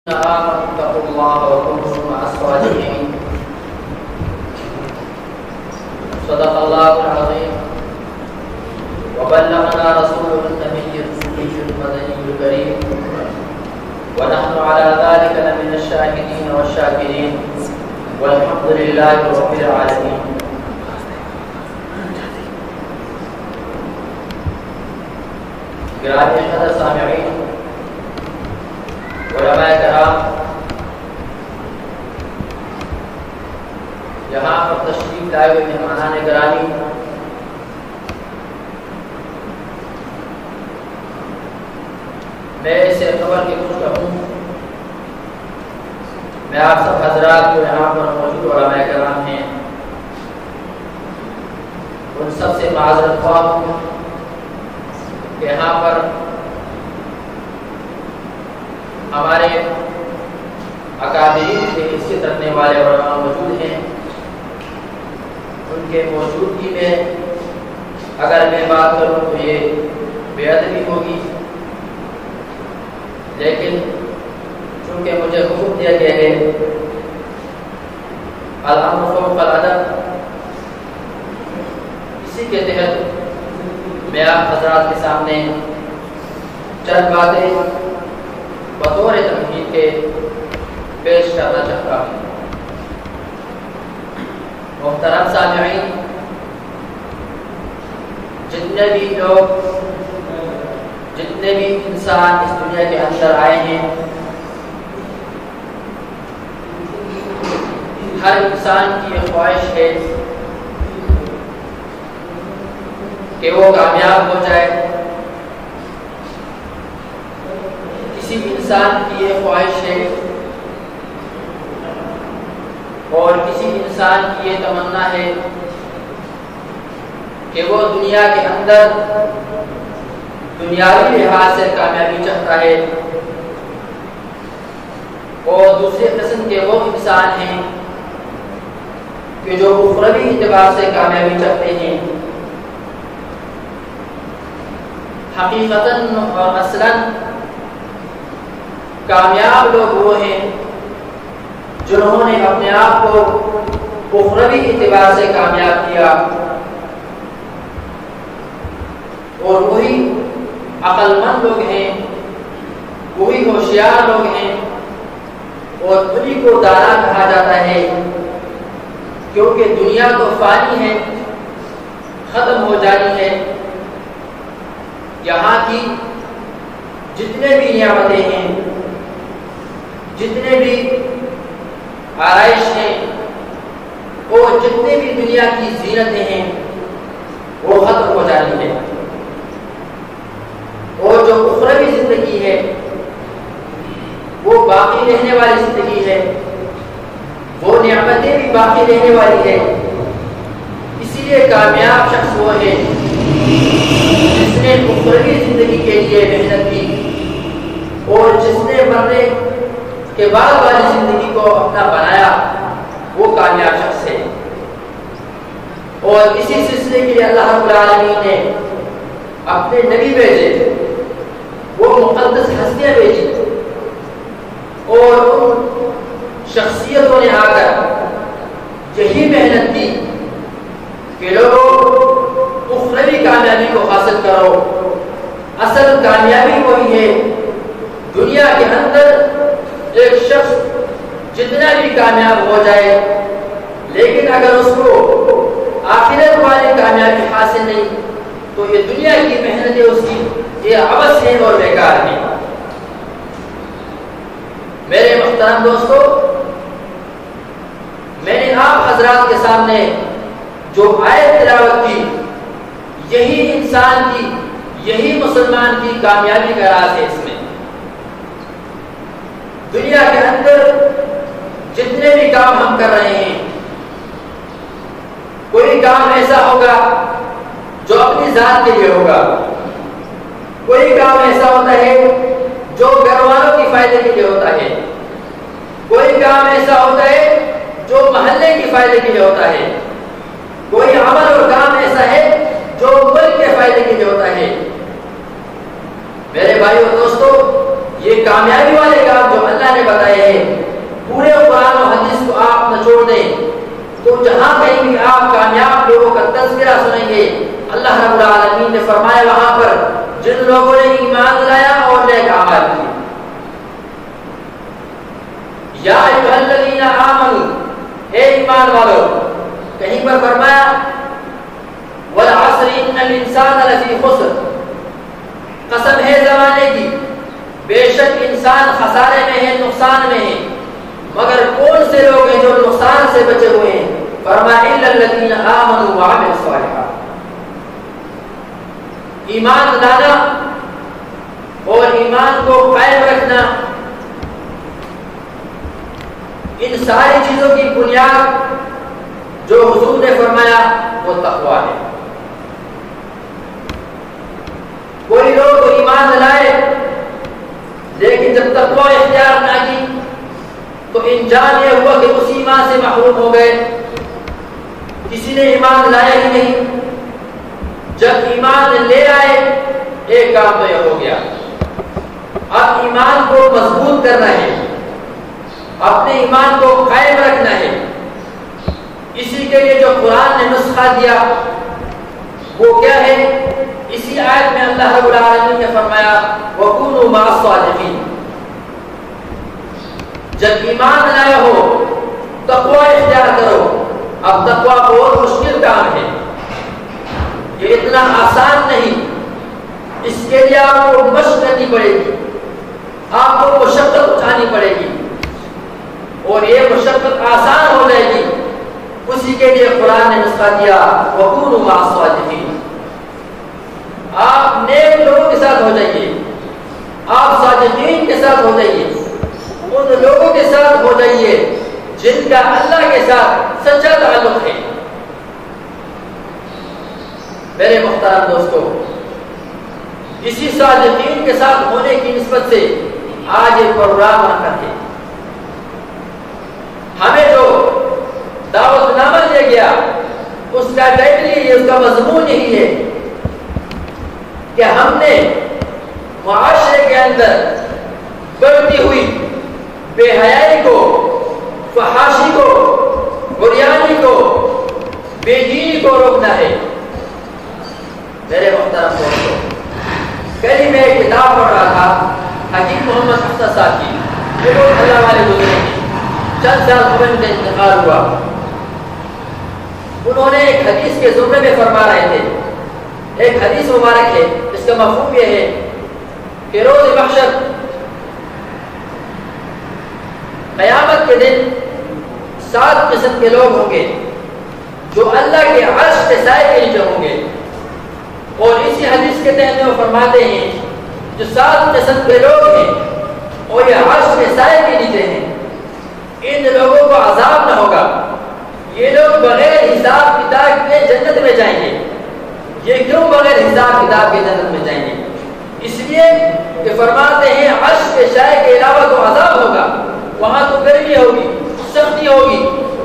اتقوا الله وكونوا مع الصادقين. صدق الله العظيم وبلغنا رسوله النبي الأمي المدني الكريم ونحن على ذلك لمن الشاهدين والشاكرين والحمد لله رب العالمين. گرامی قدر سامعین، علماء کرام، یہاں پر تشریف لائے ہوئے مہمانان گرامی، میں اسے خبر کی کوشش ہوں، میں آپ سب حضرات جو یہاں پر موجود علماء کرام ہیں ان سب سے معذرت خواہ ہوں کہ یہاں پر ہمارے اکابرین کے حیثیت رکھنے والے علماء موجود ہیں، ان کے موجودگی میں اگر میں بات کروں تو یہ بے ادبی ہوگی، لیکن چونکہ مجھے حکم دیا گیا ہے الامر فوق الادب، اسی کے تحت میں آپ حضرات کے سامنے چند باتیں بطور تمہید کے پیش کرنا چاہتا ہوں۔ محترم سامعین، جتنے بھی لوگ، جتنے بھی انسان اس دنیا کے اندر آئے ہیں، ہر انسان کی یہ خواہش ہے کہ وہ کامیاب ہو جائے، کسی بھی انسان کی یہ خواہش ہے اور کسی انسان کی یہ تمنا ہے کہ وہ دنیا کے اندر دنیاوی لحاظ سے کامیابی چاہتا ہے، اور دوسرے قسم کے وہ انسان ہیں کہ جو اخروی اعتبار سے کامیابی چاہتے ہیں۔ حقیقتاً اور اصلاً کامیاب لوگ وہ ہیں جنہوں نے اپنے آپ کو اخروی اعتبار سے کامیاب کیا، اور وہی عقل مند لوگ ہیں، وہی ہوشیار لوگ ہیں، اور انہی کو دانا کہا جاتا ہے، کیونکہ دنیا تو فانی ہے، ختم ہو جانی ہے، یہاں کی جتنے بھی نعمتیں ہیں، جتنے بھی آرائش ہیں، اور جتنے بھی دنیا کی زینتیں ہیں، وہ ختم ہو جانی ہے، اور جو اخروی زندگی ہے وہ باقی رہنے والی زندگی ہے، وہ نعمتیں بھی باقی رہنے والی ہے۔ اسی لیے کامیاب شخص وہ ہے جس نے اخروی زندگی کے لیے محنت کی، اور جس نے مرنے کے بعد والی زندگی کو اپنا بنایا، وہ کامیاب شخص ہے۔ اور اسی سلسلے کے لیے اللہ رب العالمین نے اپنے نبی بھیجے، وہ مقدس ہستیاں بھیجی، اور ان شخصیتوں نے آ کر یہی محنت کی کہ لوگوں اخروی کامیابی کو حاصل کرو۔ اصل کامیابی وہی ہے، دنیا کے اندر ایک شخص جتنا بھی کامیاب ہو جائے، لیکن اگر اس کو آخرت والی کامیابی حاصل نہیں تو یہ دنیا کی محنتیں اس کی یہ عبث ہیں اور بیکار ہیں۔ میرے محترم دوستو، میں نے آپ حضرات کے سامنے جو آیت تلاوت کی، یہی انسان کی، یہی مسلمان کی کامیابی کا راز ہے۔ اس میں دنیا کے اندر جتنے بھی کام ہم کر رہے ہیں، کوئی کام ایسا ہوگا جو اپنی ذات کے لیے ہوگا، کوئی کام ایسا ہوتا ہے جو گھر والوں کی فائدے کے لیے ہوتا ہے، کوئی کام ایسا ہوتا ہے جو محلے کی فائدے کے لیے ہوتا ہے، کوئی عمل اور کام ایسا ہے جو ملک کے فائدے کے لیے ہوتا ہے۔ میرے بھائی اور دوستو، یہ کامیابی والے کام جو اللہ نے بتایا فرمایا وہاں پر جن لوگوں نے ایمان لایا اور نیک اعمال کیے. یا ایھا الذین آمنوا، اے ایمان والو. کہیں پر فرمایا والعصر ان الانسان لفی خسر، قسم ہے زمانے کی، بے شک انسان خسارے میں ہے، نقصان میں ہے. مگر کون سے لوگ ہیں جو نقصان سے بچے ہوئے ہیں؟ فرمایا الا الذین آمنوا وعملوا الصالحات. ایمان لانا اور ایمان کو قائم رکھنا، ان ساری چیزوں کی بنیاد جو حضور نے فرمایا وہ تقویٰ ہے. کوئی لوگ ایمان لائے لیکن جب تقویٰ اختیار نہ کی تو انجام یہ ہوا کہ اس ایمان سے محروم ہو گئے. کسی نے ایمان لایا ہی نہیں، جب ایمان لے آئے ایک کام تو یہ ہو گیا، اب ایمان کو مضبوط کرنا ہے، اپنے ایمان کو قائم رکھنا ہے. اسی کے لیے جو قرآن نے نسخہ دیا وہ کیا ہے؟ اسی آیت میں اللہ رب العالمین نے فرمایا وَكُونُوا مَعَ الصَّادِقِينَ. جب ایمان لایا ہو تقویٰ اختیار کرو. اب تقویٰ بہت مشکل کام ہے، یہ اتنا آسان نہیں. اس کے لیے آپ کو مشق کرنی پڑے گی، آپ کو مشقت اٹھانی پڑے گی، اور یہ مشقت آسان ہو جائے گی. اسی کے لیے قرآن نے نسخہ دیا وَكُونُوا مَعَ الصَّادِقِينَ. آپ نیک لوگوں کے ساتھ ہو جائیے، آپ صادقین کے ساتھ ہو جائیے، ان لوگوں کے ساتھ ہو جائیے جن کا اللہ کے ساتھ سچا تعلق ہے. میرے محترم دوستو، اسی صادقین کے ساتھ ہونے کی نسبت سے آج ایک پروگرام منعقد ہے. ہمیں جو دعوت نامہ دیا گیا اس کا ٹائٹل یہ، اس کا مضمون یہی ہے کہ ہم نے معاشرے کے اندر بڑھتی ہوئی بے حیائی کو، فحاشی کو، عریانی کو، بے دینی کو روکنا ہے. میرے محترم دوستو، کل میں ایک کتاب پڑھ رہا تھا حکیم محمد حسن صاحب کی، جو بہت اللہ والے گزرے ہیں، چند سال قبل ان کا انتقال ہوا. انہوں نے ایک حدیث کے زمرے میں فرما رہے تھے. ایک حدیث مبارک ہے جس کا مفہوم یہ ہے کہ روز محشر قیامت کے دن 7 قسم کے لوگ ہوں گے جو اللہ کے عرش کے سائے کے نیچے ہوں گے. اور اسی حدیث کے تحت وہ فرماتے ہیں جو 7 قسم کے لوگ ہیں اور یہ عرش کے سائے کے نیچے ہیں، ان لوگوں کو عذاب نہ ہوگا. یہ لوگ بغیر حساب کتاب کے جنت میں جائیں گے. یہ کیوں بغیر حساب کتاب کے جنت میں جائیں گے؟ اس لیے کہ فرماتے ہیں عرش کے سائے کے علاوہ تو عذاب ہوگا، وہاں تو گرمی ہوگی، سختی ہوگی.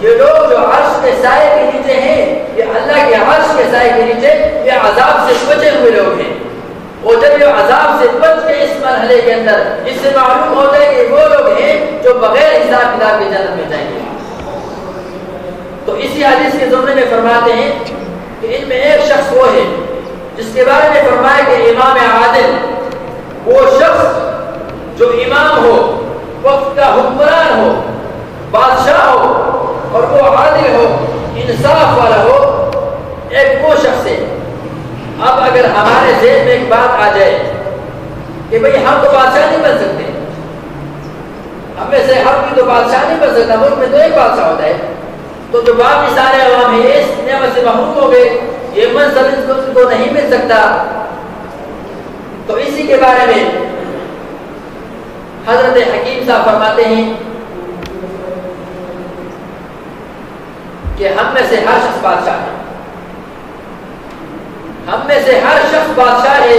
یہ لوگ جو عرش کے سائے کے نیچے ہیں، یہ اللہ کے عرش کے سائے کے نیچے، یہ عذاب سے بچے ہوئے لوگ ہیں. اور جب یہ عذاب سے بچ کے اس مرحلے کے اندر اس سے معلوم ہوتا ہے کہ وہ لوگ ہیں جو بغیر حساب کتاب کے جنت میں جائیں گے. تو اسی حدیث کے زمرے میں فرماتے ہیں کہ ان میں ایک شخص وہ ہے جس کے بارے میں فرمایا کہ امام عادل، وہ شخص جو امام ہو، وقت کا حکمران ہو، بادشاہ ہو، اور وہ عادل ہو، انصاف والا ہو، ایک وہ شخص ہے. اب اگر ہمارے ذہن میں ایک بات آ جائے کہ بھئی ہم تو بادشاہ نہیں بن سکتے، ہم میں سے ہر کوئی تو بادشاہ نہیں بن سکتا، ملک میں تو ایک بادشاہ ہوتا ہے، تو جو باقی سارے عوام ہیں اس نعمت سے محروم ہو گئے، یہ منصب ان کو نہیں مل سکتا. تو اسی کے بارے میں حضرت حکیم صاحب فرماتے ہیں کہ ہم میں سے ہر شخص بادشاہ ہے، ہم میں سے ہر شخص بادشاہ ہے،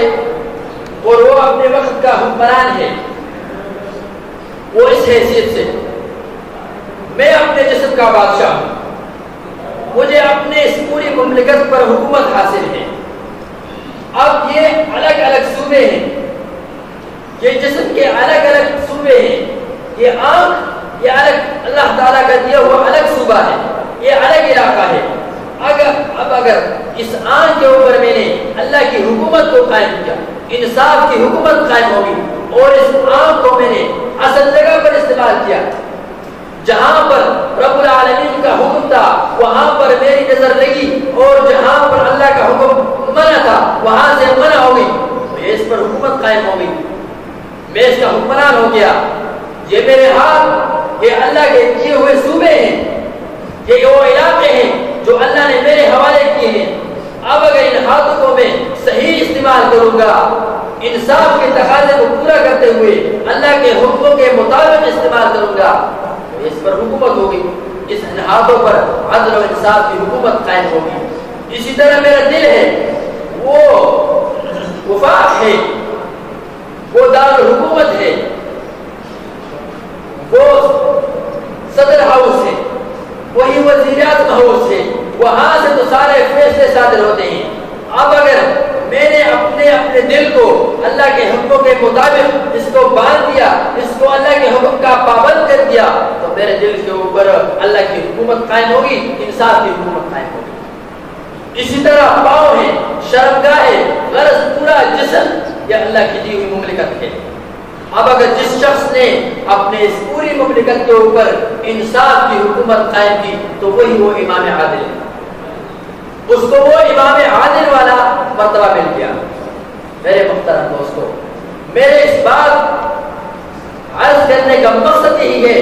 اور وہ اپنے وقت کا حکمران ہے. وہ اس حیثیت سے، میں اپنے جسم کا بادشاہ ہوں، مجھے اپنے اس پوری مملکت پر حکومت حاصل ہے. اب یہ الگ الگ صوبے ہیں، یہ جسم کے الگ الگ صوبے ہیں، یہ آنکھ یہ الگ اللہ تعالیٰ کا دیا ہوا الگ صوبہ ہے، یہ الگ علاقہ ہے. اگر اس آن کے اوپر میں نے اللہ کی حکومت کو قائم کیا، انصاف کی حکومت قائم ہوگی، اور اس آن کو میں نے اصل جگہ پر استعمال کیا، جہاں پر رب العالمین کا حکم تھا وہاں پر میری نظر لگی، اور جہاں پر اللہ کا حکم منع تھا وہاں سے منع ہو گئی، تو اس پر حکومت قائم ہو گئی، میں اس کا حکمران ہو گیا۔ یہ میرے ہاتھ، یہ اللہ کے دیے ہوئے صوبے ہیں، یہ وہ علاقے ہیں جو اللہ نے میرے حوالے کیے ہیں۔ اب اگر ان ہاتھوں کو میں صحیح استعمال کروں گا، انصاف کے تقاضے کو پورا کرتے ہوئے اللہ کے حکموں کے مطابق استعمال کروں گا، تو اس پر حکومت ہوگی، اس ہاتھوں پر عدل و انصاف کی حکومت قائم ہوگی۔ اسی طرح میرا دل ہے، وہ وفاق ہے، وہ دارالحکومت ہے، وہ صدر ہاؤس ہے، وہی وزیراعظم ہاؤس ہے، وہاں سے تو سارے فیصلے صادر ہوتے ہیں۔ اب اگر میں نے اپنے دل کو اللہ کے حکموں کے مطابق اس کو باندھ دیا، اس کو اللہ کے حکم کا پابند کر دیا، تو میرے دل کے اوپر اللہ کی حکومت قائم ہوگی، انصاف کی حکومت قائم ہوگی۔ اسی طرح پاؤں ہے، شرمگاہ ہے، غرض پورا جسم یہ اللہ کی دی ہوئی مملکت ہے۔ اب اگر جس شخص نے اپنے اس پوری مملکت کے اوپر انصاف کی حکومت قائم کی تو وہی وہ امام عادل ہے، اس کو وہ امام عادل والا مرتبہ مل گیا۔ میرے محترم دوستو، میرے اس بات عرض کرنے کا مقصد یہی ہے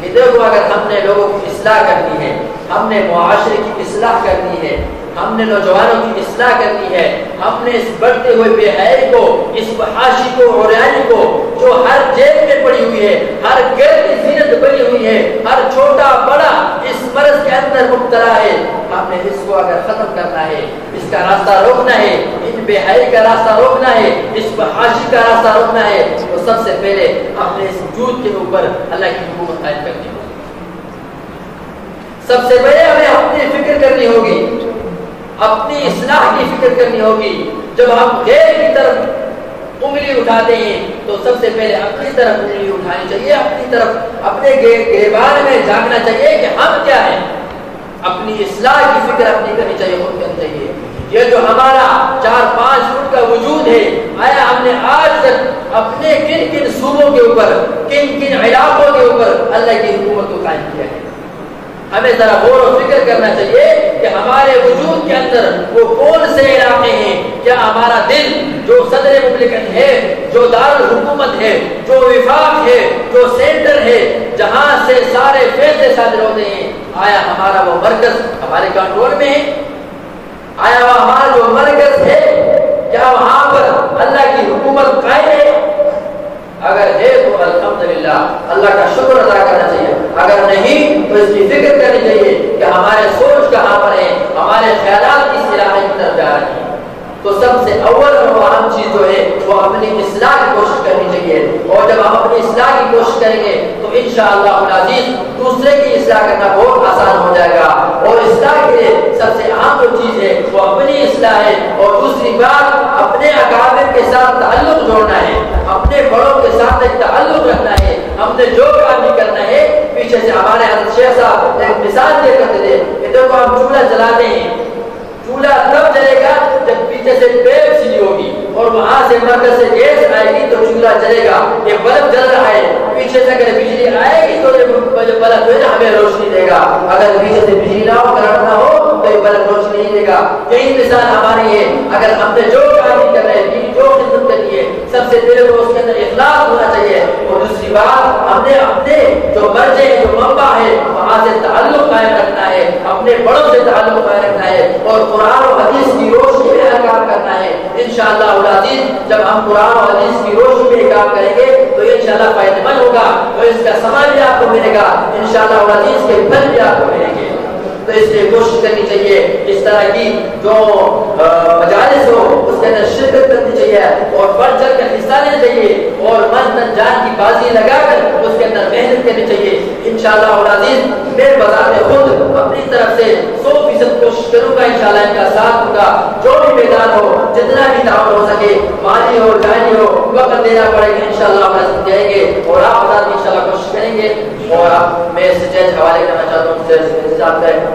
کہ دیکھو، اگر ہم نے لوگوں کی اصلاح کرنی ہے، ہم نے معاشرے کی اصلاح کرنی ہے، ہم نے نوجوانوں کی اصلاح کرنی ہے، ہم نے اس بڑھتے ہوئے بے حیائی کو، اس فحاشی کو، عریانی کو جو ہر جیب میں پڑی ہوئی ہے، ہر گھر کی زینت بنی ہوئی ہے، ہر چھوٹا بڑا اس مرض کے اندر مبتلا ہے، ہم نے اس کو اگر ختم کرنا ہے، اس کا راستہ روکنا ہے، ان بے حیائی کا راستہ روکنا ہے، اس فحاشی کا راستہ روکنا ہے، تو سب سے پہلے ہم نے اس وجود کے اوپر اللہ کی حکومت قائم کرنی ہوگی۔ سب سے پہلے ہمیں اپنی فکر کرنی ہوگی، اپنی اصلاح کی فکر کرنی ہوگی۔ جب ہم غیر کی طرف انگلی اٹھاتے ہیں تو سب سے پہلے اپنی طرف انگلی اٹھانی چاہیے، اپنی طرف اپنے گریبان میں جھانکنا چاہیے کہ ہم کیا ہیں، اپنی اصلاح کی فکر اپنی کرنی چاہیے، خود کرنی چاہیے۔ یہ جو ہمارا 4-5 فٹ کا وجود ہے، آیا ہم نے آج تک اپنے کن کن صوبوں کے اوپر، کن کن علاقوں کے اوپر اللہ کی حکومت کو قائم کیا ہے؟ ہمیں ذرا غور و فکر کرنا چاہیے کہ ہمارے وجود کے اندر وہ کون سے علاقے ہیں۔ کیا ہمارا دل جو صدر مملکت ہے، جو دارالحکومت ہے، جو وفاق ہے، جو سینٹر ہے، جہاں سے سارے فیصلے صادر ہوتے ہیں، آیا ہمارا وہ مرکز ہمارے کنٹرول میں ہے؟ آیا وہ ہمارا جو مرکز ہے کیا وہاں پر اللہ کی حکومت قائم ہے؟ اگر ہے تو الحمدللہ اللہ کا شکر ادا کرنا چاہیے، اگر نہیں تو اس کی فکر کرنی چاہیے کہ ہمارے سوچ کہاں پر ہے، ہمارے خیالات کس علاقے کی طرف جا رہے ہیں۔ تو سب سے اول اور اہم چیز جو ہے وہ اپنی اصلاح کی کوشش کرنی چاہیے، اور جب ہم اپنی اصلاح کی کوشش کریں گے تو انشاءاللہ العزیز دوسرے کی اصلاح کرنا بہت آسان ہو جائے گا۔ اور اصلاح کے لیے سب سے اہم جو چیز ہے وہ اپنی اصلاح ہے، اور دوسری بات اپنے اکابر کے ساتھ تعلق جوڑنا ہے، اپنے بڑوں کے ساتھ ایک تعلق رکھنا ہے۔ ہم نے جو کام بھی کرنا ہے، پیچھے سے ہمارے حضرت شیخ صاحب ایک مثال دے کرتے تھے کہ دیکھو ہم چولہا جلاتے ہیں، چولہا تب جلے گا جب پیچھے سے پیپ سلی ہوگی اور وہاں سے مرکز سے گیس آئے گی تو چولہا جلے گا۔ یہ بلب جل رہا ہے، پیچھے سے اگر بجلی آئے گی تو یہ بلب جو ہے ہمیں روشنی دے گا، اگر پیچھے سے بجلی نہ ہو، کرنٹ نہ ہو تو یہ بلب روشنی نہیں دے گا۔ یہی مثال ہماری ہے، اگر ہم نے جو کام کر رہے ہیں، جو خدمت کرنی ہے، سب سے پہلے تو اس کے اندر اخلاص ہونا چاہیے، اور دوسری بات ہم نے اپنے جو مرجع ہے، جو منبع ہے، وہاں سے تعلق قائم رکھنا ہے، اپنے بڑوں سے تعلق قائم رکھنا ہے، اور قرآن و حدیث کی روشنی میں کام کرنا ہے۔ انشاءاللہ العزیز جب ہم قرآن و حدیث کی روشنی میں کام کریں گے تو انشاءاللہ فائدہ مند ہوگا، تو اس کا ثمر بھی آپ کو ملے گا، انشاءاللہ العزیز کے پھل بھی آپ کو ملیں گے۔ تو اس لیے کوشش کرنی چاہیے اس طرح کی جو مجالس ہو اس کے اندر شرکت کرنی چاہیے، اور بڑھ چڑھ کر حصہ لینا چاہیے، اور من تن جان کی بازی لگا کر اس کے اندر محنت کرنی چاہیے۔ انشاءاللہ العزیز میں بذات خود اپنی طرف سے 100% کوشش کروں گا، انشاءاللہ ان کا ساتھ دوں گا، جو بھی میدان ہو، جتنا بھی تعاون ہو سکے، مالی ہو جانی ہو، وقت دینا پڑے گا، انشاءاللہ ہم جائیں گے، اور آپ بتا انشاءاللہ کوشش کریں گے۔ اور میں اس سے حوالے کرنا چاہتا ہوں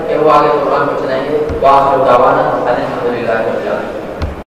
کہ وہ آگے قرآن کو چلائیں گے۔ وآخر دعوانا